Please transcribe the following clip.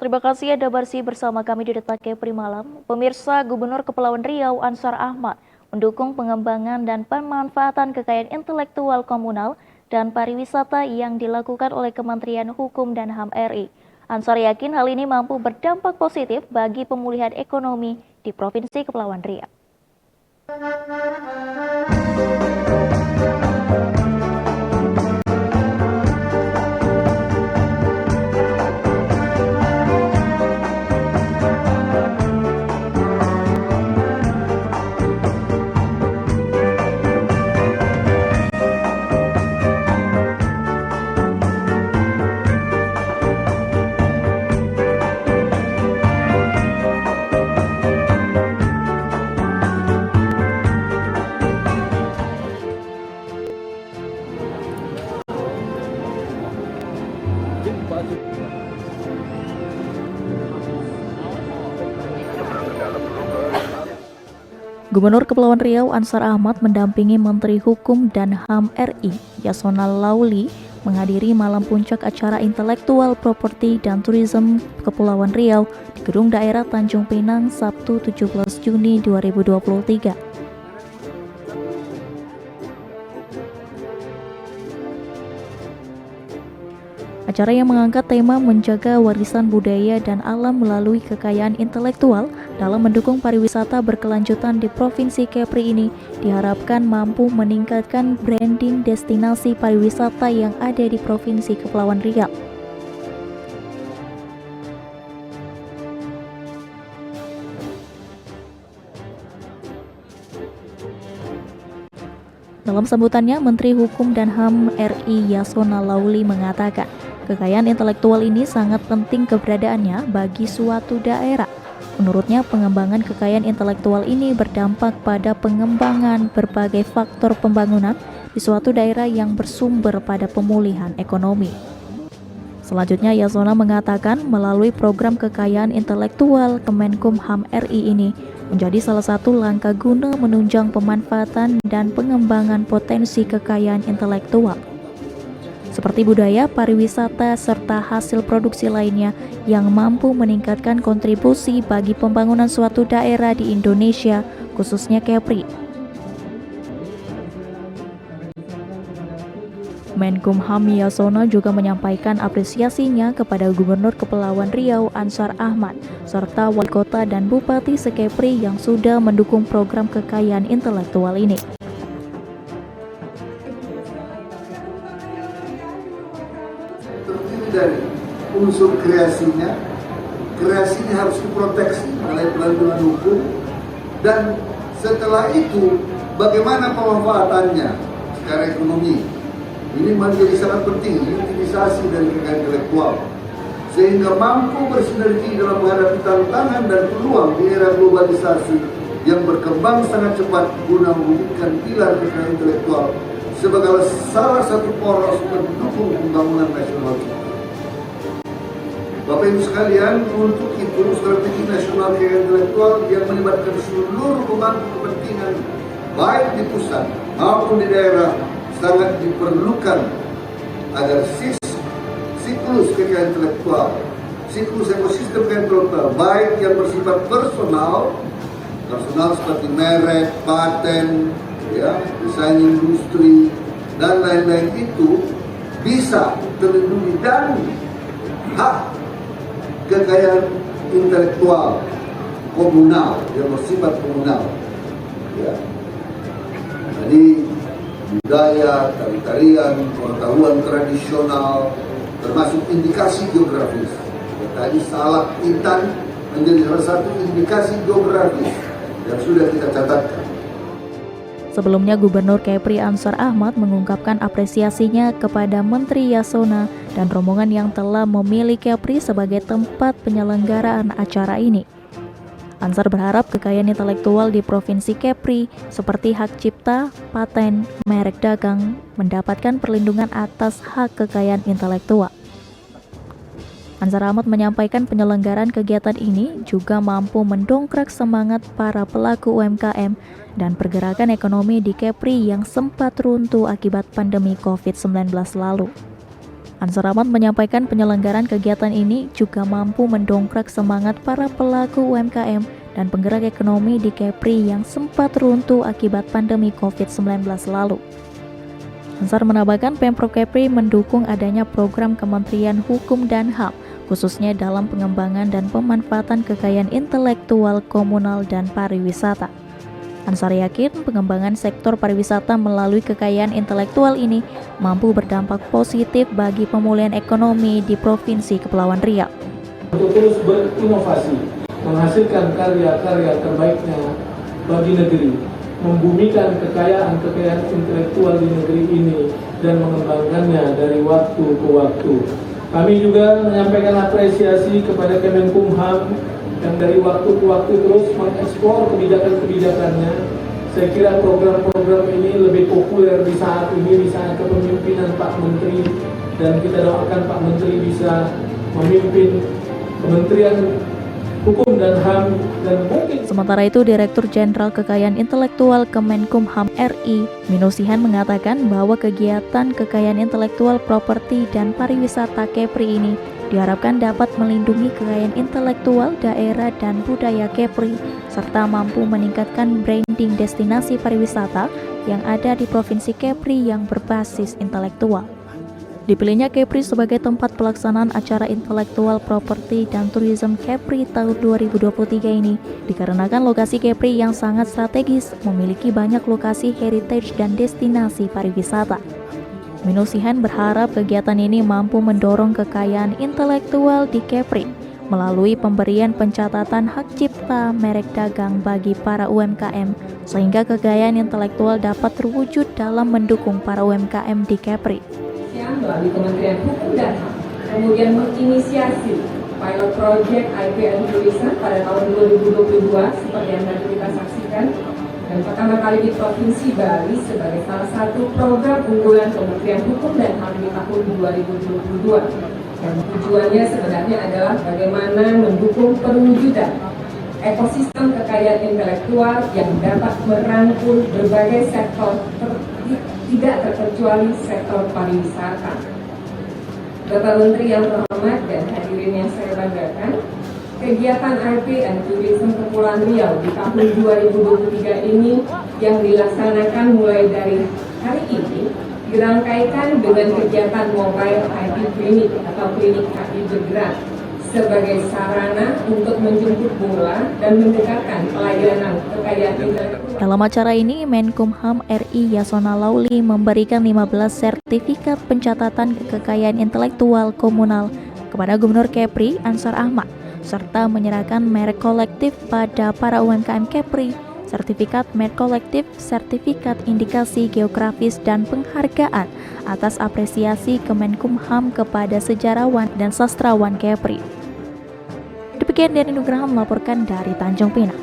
Terima kasih Anda bersih bersama kami di Detak Kepri Malam. Pemirsa, Gubernur Kepulauan Riau Ansar Ahmad mendukung pengembangan dan pemanfaatan kekayaan intelektual komunal dan pariwisata yang dilakukan oleh Kementerian Hukum dan HAM RI. Ansar yakin hal ini mampu berdampak positif bagi pemulihan ekonomi di Provinsi Kepulauan Riau. Gubernur Kepulauan Riau Ansar Ahmad mendampingi Menteri Hukum dan HAM RI Yasona Lauli menghadiri malam puncak acara Intelektual Property dan Tourism Kepulauan Riau di Gedung Daerah Tanjung Pinang Sabtu 17 Juni 2023. Acara yang mengangkat tema menjaga warisan budaya dan alam melalui kekayaan intelektual dalam mendukung pariwisata berkelanjutan di Provinsi Kepri ini diharapkan mampu meningkatkan branding destinasi pariwisata yang ada di Provinsi Kepulauan Riau. Dalam sambutannya, Menteri Hukum dan HAM RI Yasona Lauli mengatakan, kekayaan intelektual ini sangat penting keberadaannya bagi suatu daerah. Menurutnya, pengembangan kekayaan intelektual ini berdampak pada pengembangan berbagai faktor pembangunan di suatu daerah yang bersumber pada pemulihan ekonomi. Selanjutnya, Yasona mengatakan melalui program kekayaan intelektual Kemenkumham RI ini menjadi salah satu langkah guna menunjang pemanfaatan dan pengembangan potensi kekayaan intelektual seperti budaya, pariwisata, serta hasil produksi lainnya yang mampu meningkatkan kontribusi bagi pembangunan suatu daerah di Indonesia, khususnya Kepri. Menkumham Yasona juga menyampaikan apresiasinya kepada Gubernur Kepulauan Riau Ansar Ahmad, serta Wali Kota dan Bupati se-Kepri yang sudah mendukung program kekayaan intelektual ini. Dari unsur kreasinya harus diproteksi oleh pelantunan hukum, dan setelah itu bagaimana pemanfaatannya secara ekonomi. Ini menjadi sangat penting, utilisasi dari kekayaan intelektual sehingga mampu bersinergi dalam menghadapi tantangan dan peluang di era globalisasi yang berkembang sangat cepat guna mewujudkan pilar kekayaan intelektual sebagai salah satu poros pendukung pembangunan nasional kita. Bapak Ibu sekalian, untuk itu strategi nasional kekayaan intelektual yang melibatkan seluruh pemangku kepentingan baik di pusat maupun di daerah sangat diperlukan agar siklus kekayaan intelektual, siklus ekosistem kekayaan intelektual baik yang bersifat personal seperti merek, paten, desain industri dan lain-lain itu bisa terlindungi, dan hak kekayaan intelektual komunal yang bersifat komunal, jadi budaya, tari-tarian, pengetahuan tradisional, termasuk indikasi geografis. Tadi salak intan menjadi salah satu indikasi geografis yang sudah kita catatkan. Sebelumnya, Gubernur Kepri Ansar Ahmad mengungkapkan apresiasinya kepada Menteri Yasona dan rombongan yang telah memilih Kepri sebagai tempat penyelenggaraan acara ini. Ansar berharap kekayaan intelektual di Provinsi Kepri seperti hak cipta, paten, merek dagang mendapatkan perlindungan atas hak kekayaan intelektual. Ansar Ahmad menyampaikan penyelenggaraan kegiatan ini juga mampu mendongkrak semangat para pelaku UMKM dan pergerakan ekonomi di Kepri yang sempat runtuh akibat pandemi COVID-19 lalu. Ansar Ahmad menyampaikan penyelenggaraan kegiatan ini juga mampu mendongkrak semangat para pelaku UMKM dan penggerak ekonomi di Kepri yang sempat runtuh akibat pandemi COVID-19 lalu. Ansar menambahkan Pemprov Kepri mendukung adanya program Kementerian Hukum dan HAM, khususnya dalam pengembangan dan pemanfaatan kekayaan intelektual, komunal, dan pariwisata. Ansar yakin pengembangan sektor pariwisata melalui kekayaan intelektual ini mampu berdampak positif bagi pemulihan ekonomi di Provinsi Kepulauan Riau. Untuk terus berinovasi, menghasilkan karya-karya terbaiknya bagi negeri, membumikan kekayaan intelektual di negeri ini dan mengembangkannya dari waktu ke waktu. Kami juga menyampaikan apresiasi kepada Kemenkumham yang dari waktu ke waktu terus mengeksplor kebijakan-kebijakannya. Saya kira program-program ini lebih populer di saat ini, di saat kepemimpinan Pak Menteri, dan kita doakan Pak Menteri bisa memimpin Kementerian Hukum dan HAM dan mungkin. Sementara itu, Direktur Jenderal Kekayaan Intelektual Kemenkumham RI, Minusihan mengatakan bahwa kegiatan kekayaan intelektual, properti, dan pariwisata Kepri ini diharapkan dapat melindungi kekayaan intelektual daerah dan budaya Kepri, serta mampu meningkatkan branding destinasi pariwisata yang ada di Provinsi Kepri yang berbasis intelektual. Dipilihnya Kepri sebagai tempat pelaksanaan acara intelektual, properti, dan tourism Kepri tahun 2023 ini dikarenakan lokasi Kepri yang sangat strategis memiliki banyak lokasi heritage dan destinasi pariwisata. Minusihan berharap kegiatan ini mampu mendorong kekayaan intelektual di Kepri melalui pemberian pencatatan hak cipta merek dagang bagi para UMKM, sehingga kekayaan intelektual dapat terwujud dalam mendukung para UMKM di Kepri. Melalui Kementerian Hukum dan HAM kemudian menginisiasi pilot project IP and Tourism pada tahun 2022 seperti yang tadi kita saksikan, dan pertama kali di Provinsi Bali sebagai salah satu program unggulan Kementerian Hukum dan HAM di tahun 2022. Dan tujuannya sebenarnya adalah bagaimana mendukung perwujudan ekosistem kekayaan intelektual yang dapat merangkul berbagai sektor tidak terkecuali sektor pariwisata. Bapak Menteri yang terhormat dan hadirin yang saya banggakan, kegiatan IP and Tourism Kepulauan Riau di tahun 2023 ini yang dilaksanakan mulai dari hari ini dirangkaikan dengan kegiatan Mobile IP Clinic atau Klinik HI Bergerak sebagai sarana untuk menjemput bola dan mendekatkan pelayanan kekayaan intelektual. Dalam acara ini, Menkumham RI Yasona Lauli memberikan 15 sertifikat pencatatan kekayaan intelektual komunal kepada Gubernur Kepri Ansar Ahmad, serta menyerahkan merek kolektif pada para UMKM Kepri, sertifikat merek kolektif, sertifikat indikasi geografis, dan penghargaan atas apresiasi Kemenkumham kepada sejarawan dan sastrawan Kepri. Demikian Denny Nugraha melaporkan dari Tanjung Pinang.